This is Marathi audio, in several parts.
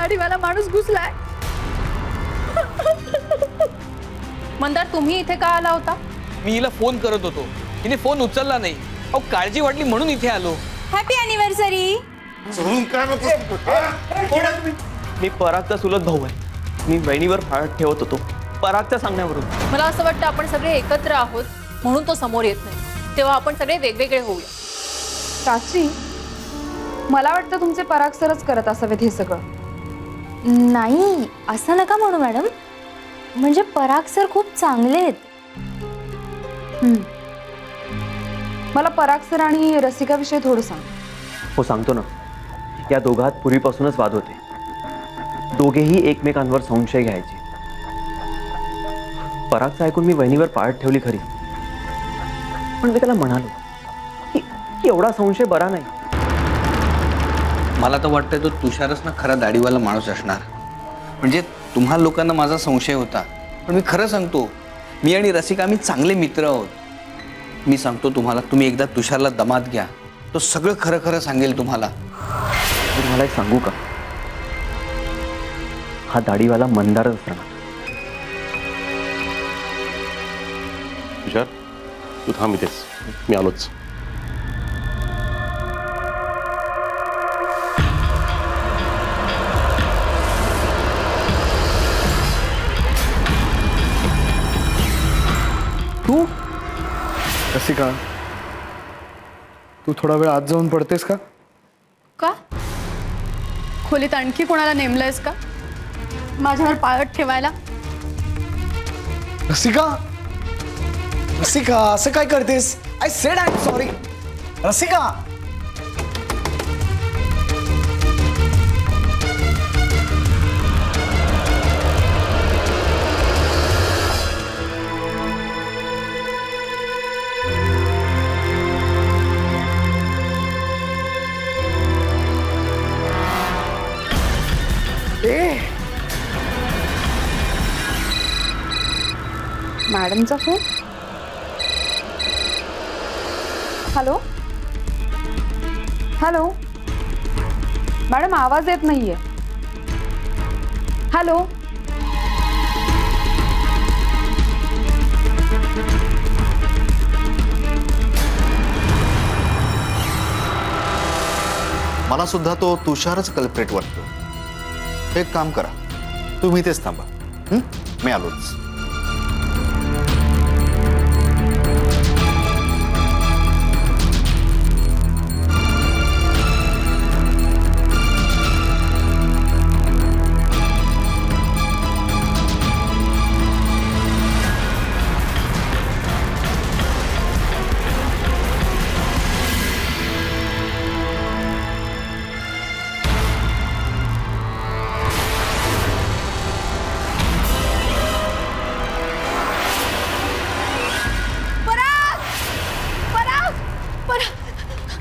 दाढीवाला माणूस घुसलाय। मंदार तुम्ही इथे का आला होता? मी हिला फोन करत होतो, तिने फोन उचलला नाही। अहो काळजी वाटली म्हणून इथे आलो। Happy anniversary. मी परागचा चुलत भाऊ आहे। मी वहिनीवर फाळत ठेवत होतो परागच्या सांगण्यावरून। मला असं वाटतं आपण सगळे एकत्र आहोत म्हणून तो समोर येत नाही, तेव्हा आपण सगळे वेगवेगळे होऊया। साची, मला वाटतं तुमचे पराग सरच करत असावेत हे सगळं। नाही असं नका म्हणू मॅडम, म्हणजे पराग सर खूप चांगले आहेत। मला पराग सर आणि रसिका विषयी थोडं सांग। हो सांगतो ना। या दोघात पूर्वीपासूनच वाद होते। दोघेही एकमेकांवर संशय घ्यायचे। परागचं ऐकून मी वहिनीवर पाळत ठेवली खरी, पण मी त्याला म्हणालो की एवढा संशय बरा नाही। मला तर वाटतंय तो तुषारच ना खरा दाढीवाला माणूस असणार। म्हणजे तुम्हा लोकांना माझा संशय होता, पण मी खरं सांगतो, मी आणि रसिका आम्ही चांगले मित्र आहोत। मी सांगतो तुम्हाला, तुम्ही एकदा तुषारला दमात घ्या, तो सगळं खरं खरं सांगेल तुम्हाला। मी तुम्हाला एक सांगू का, हा दाढीवाला मंदारच असणार। तुषार तू थांब इथेच, मी आलोच। तू रसिका, तू थोडा वेळ आत जाऊन पडतेस का? का खोलीत आणखी कोणाला नेमलंयस का माझ्यावर पाळत ठेवायला? रसिका, रसिका असं काय करतेस? I said I am sorry. Rasika, मॅडमचा फोन। हॅलो हॅलो मॅडम, आवाज येत नाहीये। हॅलो मला सुद्धा तो तुषारच कल्प्रेट वाटतो। एक काम करा, तुम्ही इथेच थांबा, मी आलोच।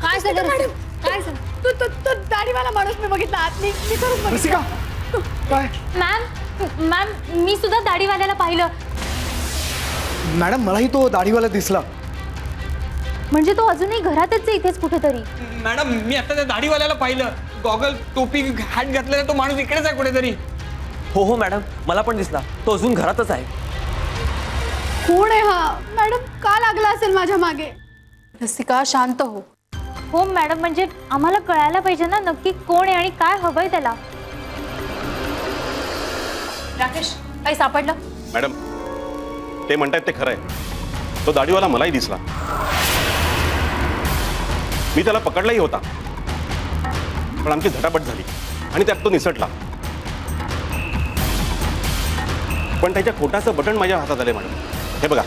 काय झालं मॅडम? काय झालं? तो दाढीवाला माणूस मी बघितला आत। मी करून बघितला। रसिका काय? मॅम मी सुद्धा दाढीवाल्याला पाहिलं। मॅडम, मलाही तो दाढीवाला दिसला। म्हणजे तो अजूनही घरातच आहे, इथेच कुठेतरी। मॅडम, मी आता त्या दाढीवाल्याला पाहिलं, गॉगल टोपी हॅट घातलेला तो माणूस इकडेच आहे कुठेतरी। हो हो मॅडम, मला पण दिसला, तो अजून घरातच आहे। कोण आहे हा? मॅडम, का लागला असेल माझ्या मागे? रसिका शांत हो। हो मॅडम, म्हणजे आम्हाला कळायला पाहिजे ना नक्की कोण आहे आणि काय हवंय त्याला। राकेश, काही सापडलं? मॅडम, ते म्हणतायत ते खरं आहे। तो दाढीवाला मलाही दिसला, मी त्याला पकडलाही होता, पण आमची झटापट झाली आणि त्यात तो निसटला। पण त्याच्या कोटाचं बटन माझ्या हातात आले मॅडम, हे बघा।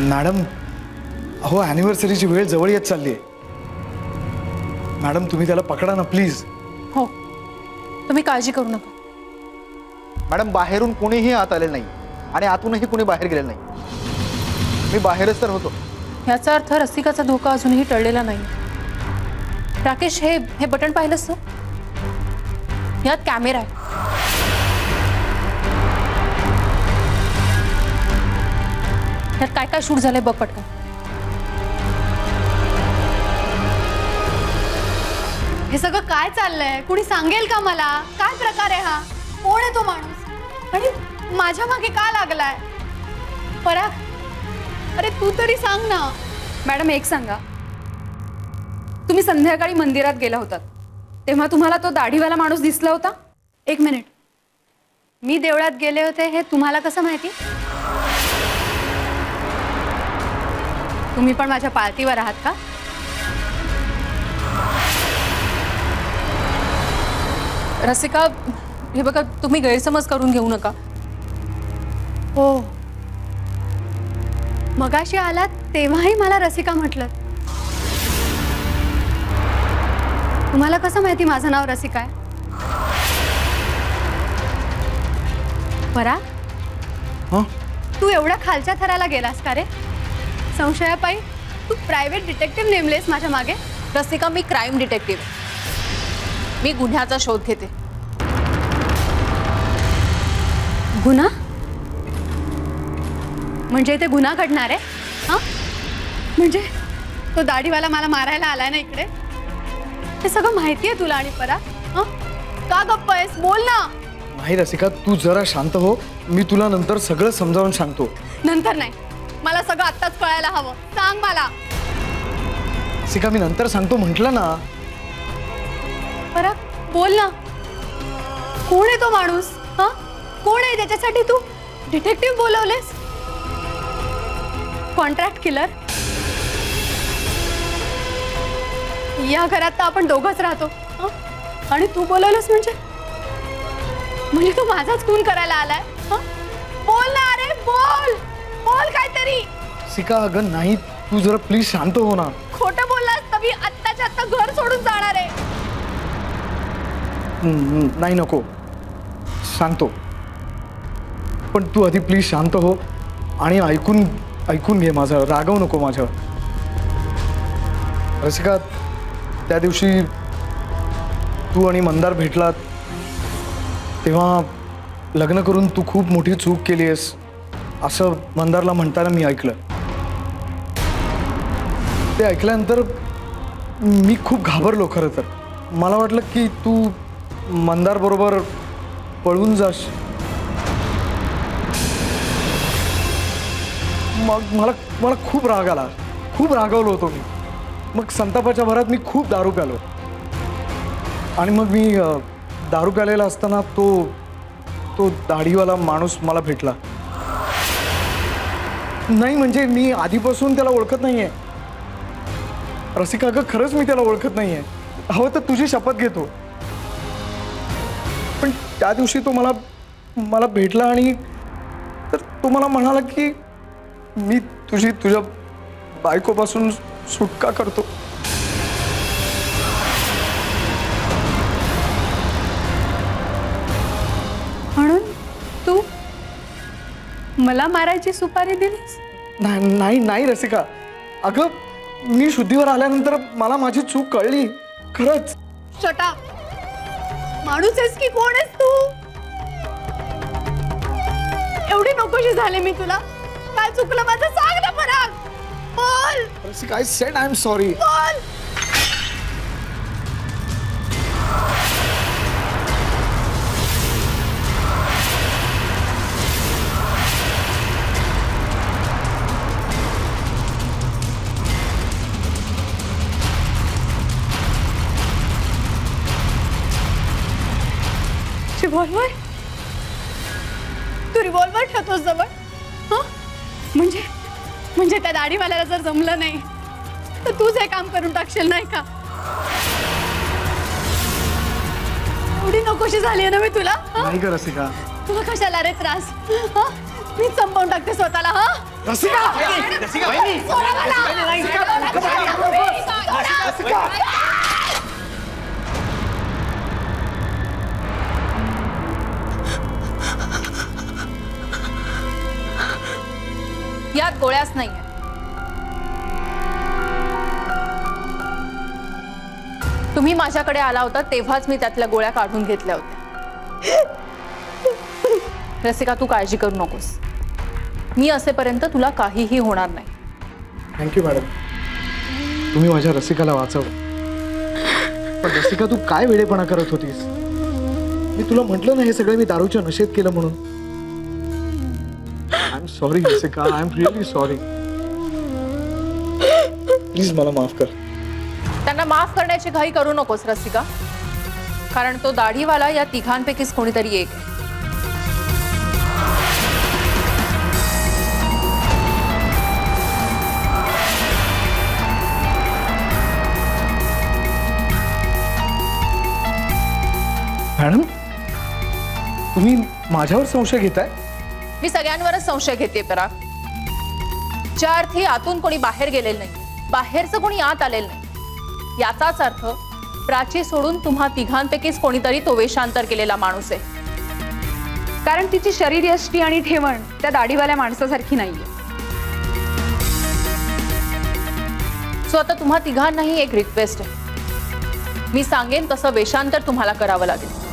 मॅडम, अहो ॲनिव्हर्सरीची वेळ जवळ येत चालली आहे। मॅडम, तुम्ही त्याला पकडा ना प्लीज। हो, तुम्ही काळजी करू नका। मॅडम, बाहेरून कोणीही आत आले नाही आणि आतूनही कोणी बाहेर गेले नाही। मी बाहेरच तर होतो। याचा अर्थ रसिकाचा धोका अजूनही टळलेला नाही। राकेश, हे बटन पाहिलंस तू? यात कॅमेरा आहे. त्यात काय काय शूट झालंय बघ पटकन. हे सगळं काय चाललंय? कुणी सांगेल का मला? काय प्रकार आहे हा? कोण आहे तो माणूस आणि माझ्या मागे का लागलाय? पराग, अरे तू तरी सांग ना. मॅडम एक सांगा, तुम्ही संध्याकाळी मंदिरात गेला होतात तेव्हा तुम्हाला तो दाढीवाला माणूस दिसला होता? एक मिनिट, मी देवळात गेले होते हे तुम्हाला कसं माहिती? तुम्ही पण माझ्या पार्टीवर आहात का? रसिका, हे बघा, तुम्ही गैरसमज करून घेऊ नका. हो, मगाशी आलात तेव्हाही मला रसिका म्हटलं. तुम्हाला कसं माहिती माझं नाव रसिका आहे? पराग, हां तू एवढ्या खालच्या थराला गेलास का रे? संशयापायी तू प्रायव्हेट डिटेक्टिव्ह नेमलेस माझ्या मागे. रसिका, मी क्राईम डिटेक्टिव्ह. मी गुन्ह्याचा शोध घेते. गुन्हा? म्हणजे इथे गुन्हा घडणार आहे? हा, म्हणजे तो दाढीवाला मला मारायला आलाय ना इकडे? हे सगळं माहिती आहे तुला आणि पराग? हा, का गप्प आहेस? बोल ना. नाही रसिका, तू जरा शांत हो. मी तुला नंतर सगळं समजावून सांगतो. नंतर नाही, मला सगळं आत्ताच कळायला हवं. सांग मला. रसिका, मी नंतर सांगतो म्हटलं ना. पराग, बोल ना. कोण आहे तो माणूस? हा, कोण आहे त्याच्यासाठी तू डिटेक्टिव्ह बोलवलेस? Contract killer? या घरात तर आपण दोघंच राहतो, हं? आणि तू बोलवलंस म्हणजे तू माझाच खून करायला आलाय? हं? बोल ना, अरे बोल बोल काहीतरी. रसिका, अगं नाही, तू जरा प्लीज शांत हो ना. खोटं बोललास तर मी आत्ताच्या आत्ता घर सोडून जाणार आहे. नाही, नको, सांगतो. पण तू आधी प्लीज शांत हो आणि ऐकून घे माझं. रागवू नको माझं. रसिका, त्या दिवशी तू आणि मंदार भेटलात तेव्हा लग्न करून तू खूप मोठी चूक केली आहेस असं मंदारला म्हणताना मी ऐकलं. ते ऐकल्यानंतर मी खूप घाबरलो. खरं तर मला वाटलं की तू मंदार बरोबर पळून जाश. मग मला खूप राग आला. खूप रागावलो होतो मी. मग संतापाच्या भरात मी खूप दारू प्यालो आणि मग मी दारू प्यालेला असताना तो दाढीवाला माणूस मला भेटला. नाही म्हणजे मी आधीपासून त्याला ओळखत नाहीये रसिका. अगं खरंच मी त्याला ओळखत नाहीये. हवं तर तुझी शपथ घेतो. पण त्या दिवशी तो मला भेटला आणि तर तो मला म्हणाला की मी तुझ्या बायकोपासून सुटका करतो. म्हणून तू मला मारायची सुपारी दिलीस? नाही रसिका. अगं मी शुद्धीवर आल्यानंतर मला माझी चूक कळली. खरंच. छोटा माणूस आहेस की कोण आहेस तू? एवढी नकोशी झाले मी तुला. काय चुकलं माझं? सांग ना पराग. बोल. Rasika, I said I am sorry. बोल. रिव्हॉल्वर? तू रिव्हॉल्वर ठेवतोस जवळ? हं? म्हणजे त्या दाढीवाल्याला जर जमलं नाही तर तूच हे काम करून टाकशील नाही का? एवढी नकोशी झाली आहे ना मी तुला? हं? नाही का रसिका? तुला कशाला रे त्रास? हं? मी संपवून टाकते स्वतःला. हा रसिका! यात गोळ्याच नाही. तुम्ही माझ्याकडे आला होता तेव्हाच मी त्यातल्या गोळ्या काढून घेतल्या होत्या. रसिका, तू काळजी करू नकोस. मी असेपर्यंत तुला काहीही होणार नाही. थँक्यू मॅडम, तुम्ही माझ्या रसिकाला वाचवलं. पण रसिका, तू काय वेडेपणा करत होतीस? मी तुला म्हटलं ना हे सगळं मी दारूच्या नशेत केलं म्हणून. I am sorry Rasika, I am really sorry. Please मला माफ कर. त्यांना माफ करण्याची घाई करू नकोस रसिका, कारण तो दाढीवाला या तिघांपैकीच कोणीतरी एक आहे. मॅडम, तुम्ही माझ्यावर संशय घेताय? मी सगळ्यांवरच संशय घेते पराग. ज्या अर्थी आतून कोणी बाहेर गेलेलं नाही, बाहेरचं कोणी आत आलेलं नाही, याचाच अर्थ प्राची सोडून तुम्हा तिघांपैकीच कोणीतरी तो वेशांतर केलेला माणूस आहे. कारण तिची शरीरयष्टी आणि ठेवण त्या दाढीवाल्या माणसासारखी नाहीये. सो आता तुम्हा तिघांनाही एक रिक्वेस्ट आहे. मी सांगेन तसं वेशांतर तुम्हाला करावं लागेल.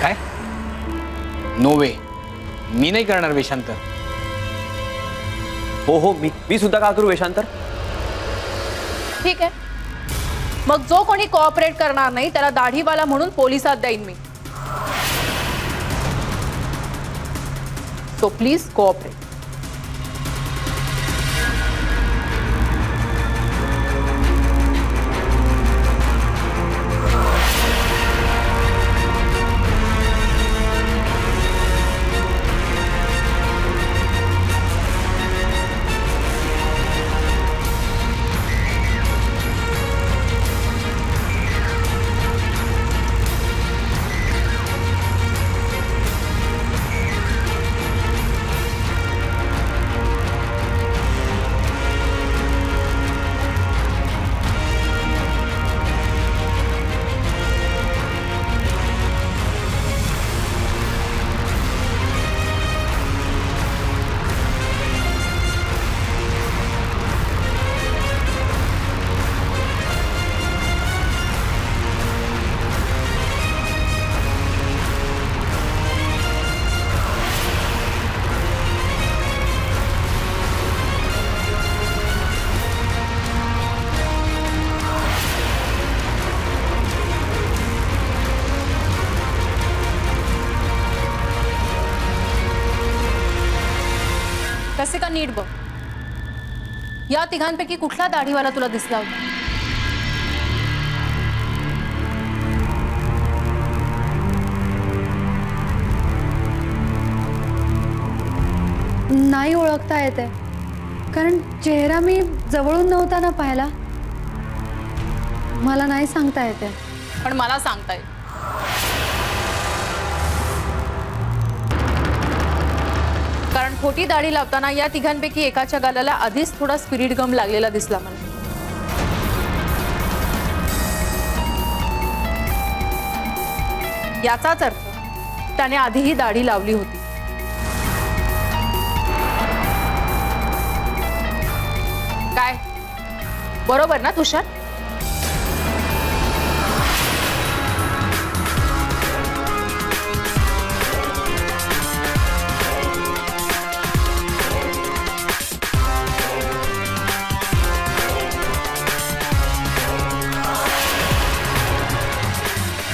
काय? नो वे, मी नाही करणार वेशांतर. हो, मी सुद्धा का करू वेशांतर? ठीक आहे, मग जो कोणी कोऑपरेट करणार नाही त्याला दाढीवाला म्हणून पोलिसात देईन मी. So please cooperate. रसिका, नीट बघ. या तिघांपैकी कुठला दाढीवाला तुला दिसला होता? नाही ओळखता येते, कारण चेहरा मी जवळून नव्हता ना पाहायला. मला नाही सांगता येते. पण मला सांगता येईल. कारण खोटी दाढी लावताना या तिघांपैकी एकाच्या गालाला आधीच थोडा स्पिरिट गम लागलेला दिसला मला. याचाच अर्थ त्याने आधीही दाढी लावली होती. काय बरोबर ना तुषार?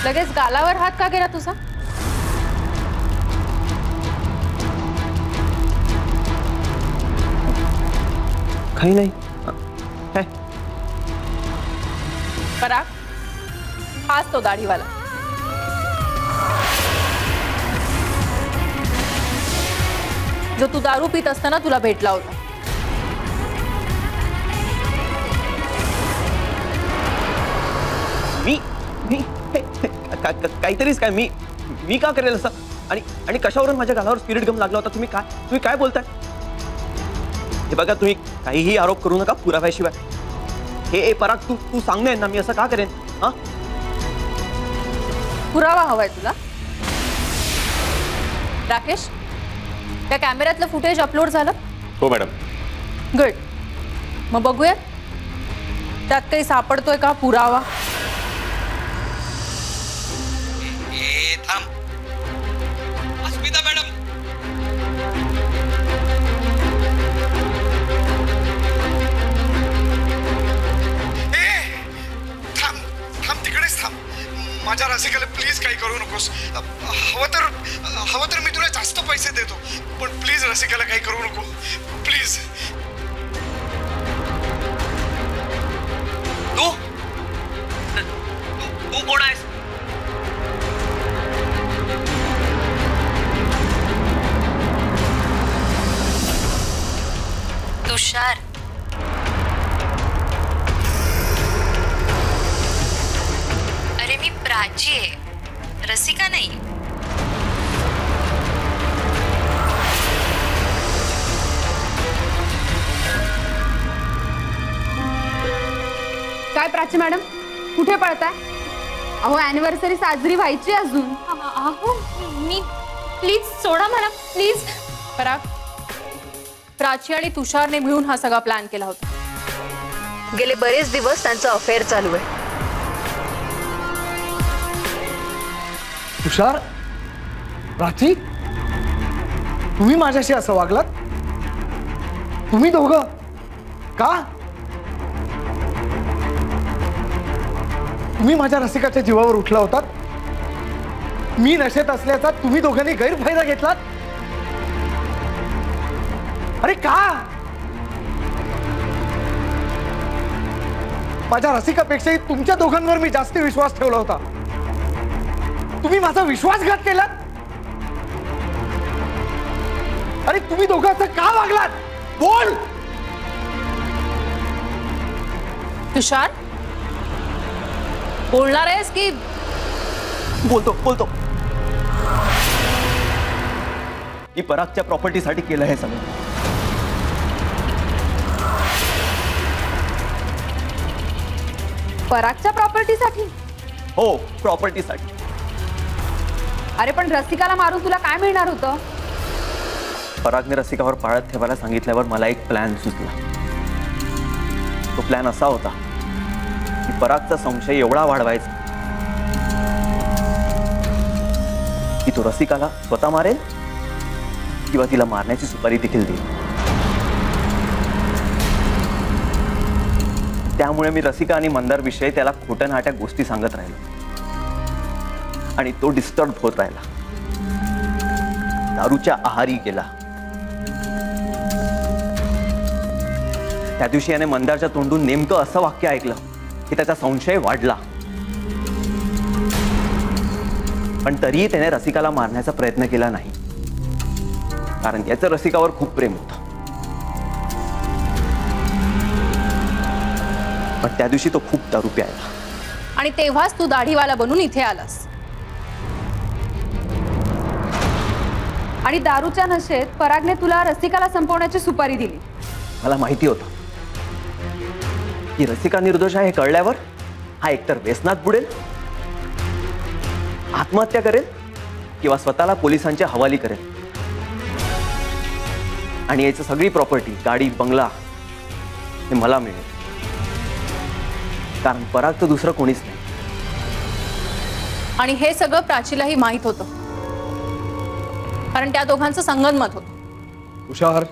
लगेच गालावर हात का गेला तुझा? काही नाही. काय? पराग, हाच तो दाढीवाला. जो तू दारू पीत असताना तुला भेटला होता. मी काहीतरीच काय? मी का करेल असं? आणि कशावरून माझ्या गालावर स्पिरिट गम लागला होता? तुम्ही काय बोलताय? हे बघा, तुम्ही काहीही आरोप करू नका पुराव्याशिवाय. हे पराग, तू सांग ना, मी असं का करेन? हा, पुरावा हवाय तुला? राकेश, त्या कॅमेऱ्यातलं फुटेज अपलोड झालं? हो मॅडम. गुड. मग बघूया त्यात काही सापडतोय का पुरावा. हवं तर मी तुला जास्त पैसे देतो, पण प्लीज रसिकाला काही करू नको, प्लीज. तू कोण आहेस? तुषार, अरे मी प्राची आहे, रसिका नाही. काय प्राची मॅडम, कुठे पळताय? अहो अॅनिव्हर्सरी साजरी व्हायची अजून. अहो मी, प्लीज सोडा मला प्लीज. पराग, प्राची आणि तुषारने मिळून हा सगळा प्लॅन केला होता. गेले बरेच दिवस त्यांचं अफेअर चालू आहे. तुषार, प्राची, तुम्ही माझ्याशी असं वागलात? तुम्ही दोघं का? तुम्ही माझ्या रसिकाच्या जीवावर उठला होतात. मी नशेत असल्याचा तुम्ही दोघांनी गैरफायदा घेतलात. अरे का? माझ्या रसिकापेक्षाही तुमच्या दोघांवर मी जास्त विश्वास ठेवला होता. तुम्ही माझा विश्वासघात केलात. अरे तुम्ही दोघं असं का वागलात? बोल. तुषार, बोलणार आहेस की? बोलतो. मी परागच्या प्रॉपर्टीसाठी केलं हे सगळं. परागच्या प्रॉपर्टीसाठी? हो, प्रॉपर्टीसाठी. अरे पण रसिकाला मारून तुला काय मिळणार होतं? परागने रसिकावर पाळत ठेवायला सांगितल्यावर मला एक प्लॅन सुचला. तो प्लॅन असा होता की परागचा संशय एवढा वाढवायचा की तो रसिकाला स्वतः मारेल किंवा तिला मारण्याची सुपारी देखील देईल. त्यामुळे मी रसिका आणि मंदार विषयी त्याला खोट्या नाट्या गोष्टी सांगत राहिलो आणि तो डिस्टर्ब होत राहिला. दारूच्या आहारी गेला. त्या दिवशी याने मंदारच्या तोंडून नेमकं असं वाक्य ऐकलं की त्याचा संशय वाढला. पण तरीही त्याने रसिकाला मारण्याचा प्रयत्न केला नाही, कारण याचं रसिकावर खूप प्रेम होतं. पण त्या दिवशी तो खूप दारू प्यायला. आणि तेव्हाच तू दाढीवाला बनून इथे आलास. आणि दारूच्या नशेत परागने तुला रसिकाला संपवण्याची सुपारी दिली. मला माहिती होतं की रसिका निर्दोष आहे हे कळल्यावर हा एकतर व्यसनात बुडेल, आत्महत्या करेल किंवा स्वतःला पोलिसांच्या हवाली करेल. आणि याची सगळी प्रॉपर्टी, गाडी, बंगला हे मला मिळेल, कारण पराग तर दुसरं कोणीच नाही. आणि हे सगळं प्राचीलाही माहित होतं, कारण त्या दोघांचं संगनमत होतं. तुषार,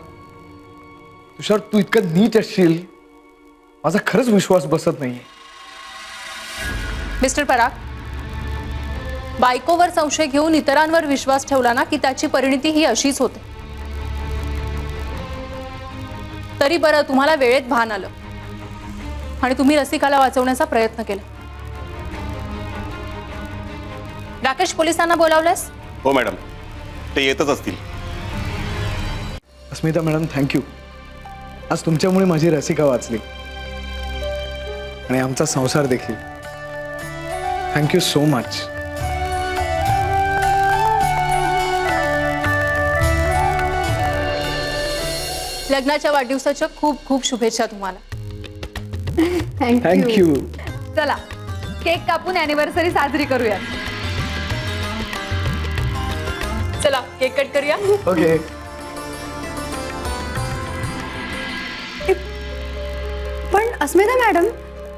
तू इतकं नीट असशील माझा खरंच विश्वास बसत नाहीये. मिस्टर पराग, बायकोवर संशय घेऊन इतरांवर विश्वास ठेवला ना की त्याची परिणिती ही अशीच होते. तरी बरं, तुम्हाला वेळेत भान आलं आणि तुम्ही रसिकाला वाचवण्याचा प्रयत्न केला. राकेश, पोलिसांना बोलावलंस? हो मॅडम, ते येतच असतील. अस्मिता मॅडम, थँक्यू. आज तुमच्यामुळे माझी रसिका वाचली आणि आमचा संसार देखील. Thank you so much. लग्नाच्या वाढदिवसाच्या खूप खूप शुभेच्छा तुम्हाला. थँक्यू. चला केक कापून अॅनिव्हर्सरी साजरी करूया. चला केक कट करूया. ओके. पण अस्मिता मॅडम,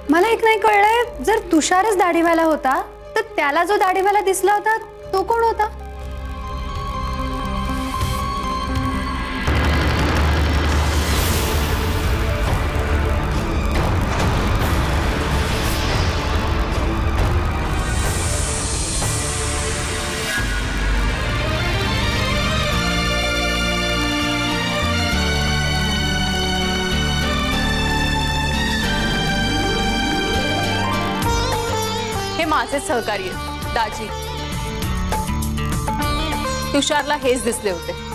मला एक नाही कळलंय, जर तुषारच दाढीवाला होता तर त्याला जो दाढीवाला दिसला होता तो कोण होता? माझे सहकारी आहेत दाजी. तुषारला हेच दिसले होते.